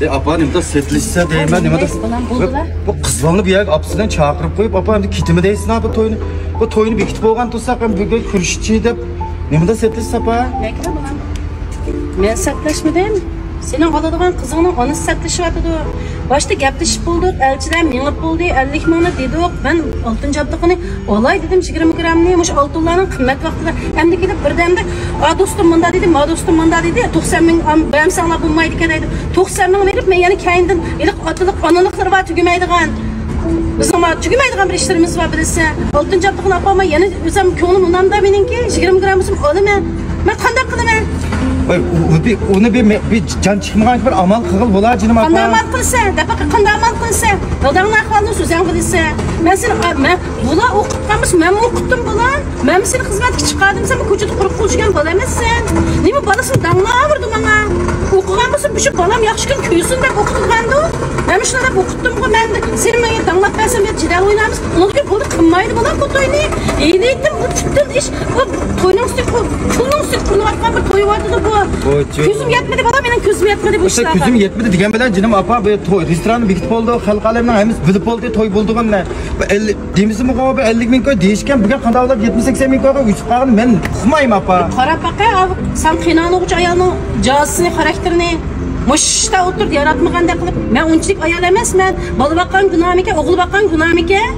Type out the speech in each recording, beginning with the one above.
Apa nimda setlişse deyman nimada. Bu qizlarni bu yerga apsidan chaqirib qo'yib, apa endi ketimi deysin bu to'yni. Bu to'yni bekitib bo'lgan tursa ham bu yerga kirishchi deb nimada setlish apa? Nega bulan? Men setlashmadim. Sening oladigan qizingning onasi setlashyapti. Boshda gaplashib bo'ldik, elchidan mingib bo'ldi, 50 mingni dedik. Men 6-abdiqini olay dedim 20 grammni, mush oltinlarning qimmat vaqtida. Endi kelib birdamda, "A do'stim bunda dedi, ma do'stim bunda dedi, 90 ming benim sanlab bo'lmaydi ekan" dedi. 90 ming berib, men yana keyindan iliq otiliq onaliqlar va tugamaydigan. Bizim tügümaydigan bir işlerimiz var birisi. 6-abdiqini apama yana o'zim ko'nglim unamda meningki 20 grammni olaman. Men qanday qilaman? Onu bir can çıkmagan bir amal kıl bolar canım apa. Qanday amal qilsa, dafa qanday amal qilsa, dadangni ahvolini so'zang qilsa. Men seni bular o'qitganmiz, men o'qitdim bular. Men seni xizmatga chiqardim, sen ko'chada qurib qo'ygan bola emassan. Nima bolasini dangla avrdi menga. O'qiganmisan, bu bolam yaxshi kun kuysin deb o'qitgandi. Men shuni deb o'qitdim-ku, men seni menga danglab bersam deb jidal o'ynamiz. Unutib bo'ldi, qilmaydi bular bu to'yni. Eylaydim bu tutdim ish. Bu to'yning ustiga pulning ustiga qurayotgan bir to'y vardı bu. Gözüm yetmedi bana, benim gözüm yetmedi bu işler. Gözüm yetmedi degan bilan canım apa bu to'y restoran bekitib oldi, xalq alamdan hamiz bilib oldi, to'y bo'ldiganlar. 50 deymizmi qo'yib 50 ming koy deyishgan, buga qanday olib 70-80 ming koyga uçib qolgan men uqmayman apa. Qarab baqa, sen qiynaluvchi ayolning jazosini, xarakterini mushta o'tirib yaratmaganda qilib, men unchalik ayol emasman. Bola baqqan gunohim ekan, o'g'il baqqan gunohim ekan.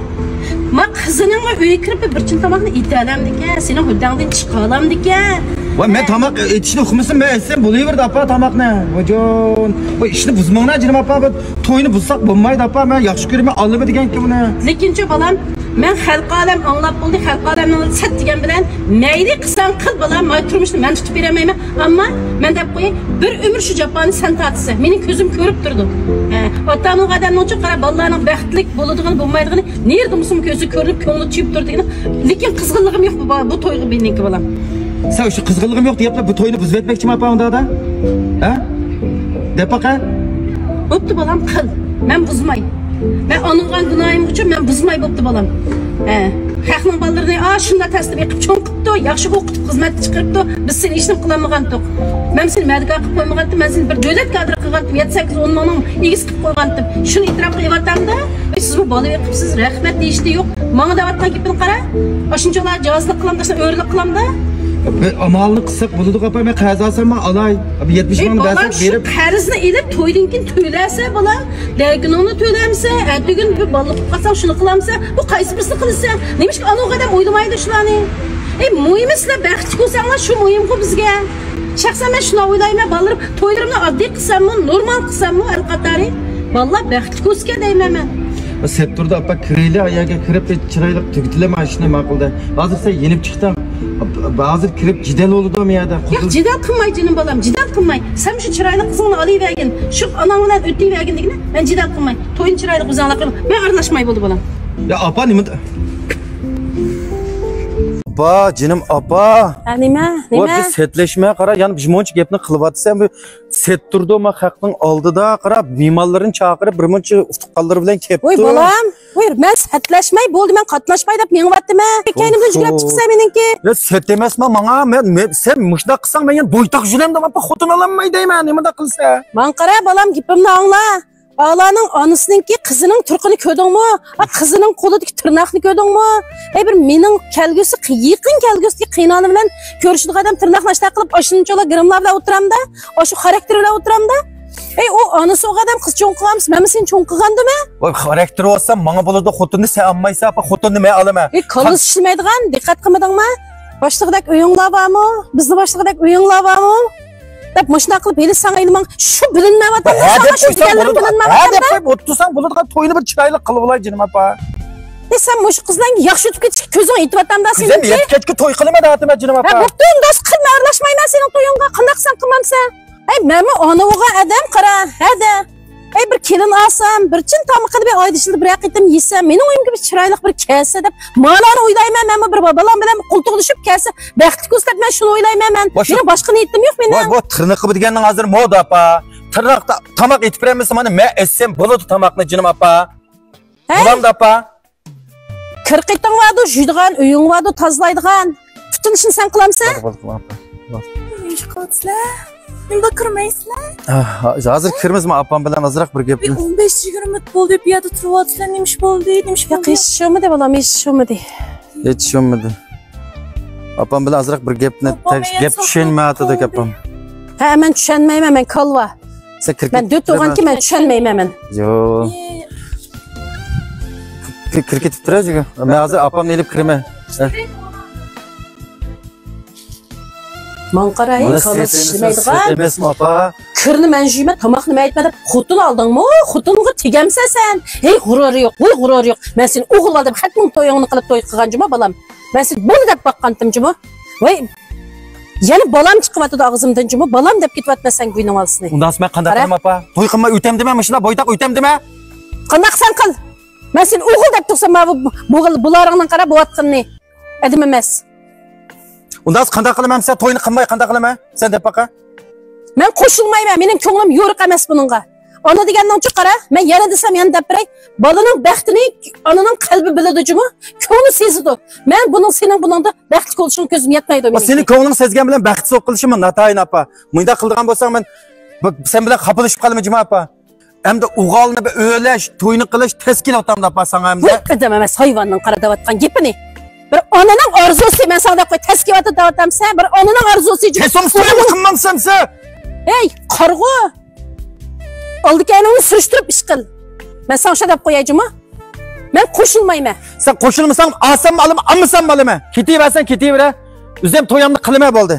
Ma qizining uyga kirib bir chin tomoqni italamdikan, seni huddangdan chiqalamdikan. Va men tomoq etishni huquqimsin, men etsam bo'laverdi apa tomoqni. Vojon, bu ishni buzmanglar jinim apa, bu to'yni buzsaq bo'lmaydi apa, men yaxshi ko'raman, olma degan-ku buni. Lekinchi bolam, men xalq olam anglab bo'ldi, xalq olamning sat degan bilan mayli qilsang qil bolam, men turmushni men tutib beramayman, ammo men deb qo'y, bir umr shu jafoni sen tatsa, mening ko'zim ko'rib turdi. Otaning odamning uchun qarab, bolalarning baxtlik bo'ladigan bo'lmaydigini, nerda musim ko'zi ko'rib, ko'ngli tuyib turdigini, lekin qizg'inligim yo'q bu to'yga meniki bolam. Sen şu kızgınlığım yok deyip bu toyunu buz etmek için mi yapalım da? Ha? De bakalım. Boptu balam kıl. Ben buzmay. Ben anılgan günahım için ben buzmay boptu balam. Xalqning balalarını shunda tasdib qilib cho'nqibdi, yaxshi o'qitib xizmatga chiqaribdi. Biz seni ishni qilamagandik. Men seni madga qilib qo'ymagandim, men seni bir davlat kadri qilgandim, 7-8-10 mingning egiz qilib qo'ygandim. Shuni e'tirof qilyapman-da, siz bu bola yiqibsiz, rahmat deyishdi yo'q. Menga da'vatdan gapini qara. Shunchalar javozlik qilam desa, o'rlik qilam-da. Amalını qilsak bo'ladi apa, men qarz olsam alay. 70 ming bersak berib. Qarzni elib to'ydan keyin to'lasa bolam, dargunini to'lamsa, ertagun bir baliq qilsang shuni qilamsa, bu qaysi birisini qilsa? Nimishki anav odam o'ylamaydi shularni. Muhimi sizlar baxtli bo'lsanglar, shu muhim-ku bizga. Shaxsan men shuni o'ylayman, bolalar to'ylarimni oddiy qilsammi, normal qilsammi, alqatari, vallahi baxtli bo'lsa deyman men. Sektorda apa kireli ayaga kirib chiroyli tugtilama ishni ma'qulda. Hozir sen yenib chiqdim. Bazı kirib jidal oldu mu ya da? Yo'q, jidal qilmay jinim bolam, jidal qilmay. Sen shu chiroyli qizingni olayvergin, shu onang bilan o'tayvergin degini, men jidal qilmay. To'yin chiroyli qizinglar qilib, men aralashmay bo'ldi bolam. Ya apa nima? Apa, jinim apa. Nima? Bu setleşmeye qara, yani bimonchi gapni qilyapsan, bu set turdi ma xalqning oldida qara, me'morlarni chaqirib birmuncha ustuqqanlar bilan kelibdi. Voy bolam, voy men setlashmay bo'ldi, men qatnashmay deb mengyaptimi? Keynimdan yugurib chiqsa meningki. Ya set emasmi menga, men sen mushda qilsang men bo'ytoq juram deb apa xotin olamay deyman, nimada qilsa. Men qara bolam, gapimni angla. Ağlanın anısınınki kızının turqini ko'rdingmi? Qizining qo'lidagi tirnoqni ko'rdingmi? Bir mening kelgusi yaqin kelgusi qiynoni bilan ko'rishdigan odam tirnoqni ashta qilib, ashunchalar grimlar bilan o'tiramda, shu xarakter bilan o'tiramda. O anısı o adam kız çoğun qilamiz, men seni çoğun qilgandimi? Voy, xarakteri olsam, menga bo'ladi, xotinni sen olmaysan, apa xotinni men olaman. Qo'lis ishlaydigan, diqqat qilmadingmi? Boshlig'idek uyinglar bormi? Bizni boshlig'idek uyinglar bormi? Dep mashina qilib belisan aytmang, shu bilinmayapti. Shu deganlar bilinmayapti. Deb o'ttursang bo'ladigan to'yni bir chiroyli qilib olay jinim apa. Sen mush qizlarga yaxshi o'tib ketishga ko'zing yetyaptanda sen. Sen kechga to'y qilaman deyapman jinim apa. Bo'pti, undoq qilma, aralashmayman sening to'yingga. Qanday qilsam qilmamsan? Men ona o'g'il adam qara, hada. Bir kelin alsam, bir chin tomoqqa bir oydishilib bir yaqitim yesam, mening o'yimga bir chiroyli bir kelsa deb, malani o'ylayman, men bir babalam bilan qo'ltiqlashib kelsa, baxtli ko'rsatib men shuni o'ylayman men. Meni boshqa niyatim yo'q mening. Bu tirnoqi deganning hozir moda apa. Tirnoqda tomoq etib beramiz, mana men essam bo'ladi tomoqni jinim apa. Bo'lamda apa. Kirqiting vardı, juydigan, uying vardı, tozalaydigan. Tutun ishni sen qilamsan? Bo'l. Qo'tslar. Nima kirmaysizlar? Hozir kirmizmi opam bilan ozroq bir gap. Bir 15-20 minut bo'ldi, bu yerda turyapsizlar, nima ish bo'ldi? Nima ish bo'ldi? Eshitishmidi bolam, eshitishmidi. Yetishmadi. Opam bilan ozroq bir gapni gap tushunmadi opam. Ha, men tushunmayman, men kalva. Sen kirkit. Men döt to'g'anki men tushunmayman men. Yo'q. Kirkitib turasiz-ku. Men hozir opamni elib kiraman. Man qarayın, kalıp işlemaydigan. Emasmi opa? Kirni men juyman, tomoqni men aytmadim. Xotun oldingmi? Xotunga tegamsan sen. Hey, g'urur yo'q, voy g'urur yo'q. Men seni o'g'il olib, hatning to'yingni qilib to'y qilgan juma bolam. Men seni buni deb baqqandim juma. Voy, yana bolam chiqyapti og'zimdan juma. Bolam deb ketyapsan guyning olsini. Undan men qanday qilaman opa? To'y qilmay o'tam dema, mana boytoq o'tam dema. Qanaqsan qil. Men seni o'g'il deb tursam, bularning qarab bo'yatqinni. Edim emas. Undan qanday qilaman sen to'yni qilmay qanday qilaman? Sen deb baqa. Men qo'shilmayman, mening ko'nglim yo'riq emas buningga. Ona degandan-chi qara, men yana desam yana deb beray. Bolaning baxtini onaning qalbi biladi juma, ko'ngli sezadi. Men buning sening buningda baxtli bo'lishing ko'zim yetmaydi menga. Sening ko'ngling sezgan bilan baxtsiz qilishimni natayin opa. Munda qildigan bo'lsang men sen bilan xapalashib qolma juma opa. Hamda o'g'alni o'ylash, to'yni qilish teskil otamda opa senga hamda. Qadam emas, hayvonning qaradayotgan gapini. Bir onaning orzusi, men senga qo'y teskivati davatamsan, bir onaning orzusi. Kesomsizlikni qilmamsan sen. Hey, qarg'u. Oldikaningni surishtirib ish qil. Men senga shunday deb qo'yayjimi? Men qo'shilmayman. Sen qo'shilmasang, olsam olima, olmasam olima. Ketaversan, ketaver. O'zim to'yimni qilmay bo'ldi.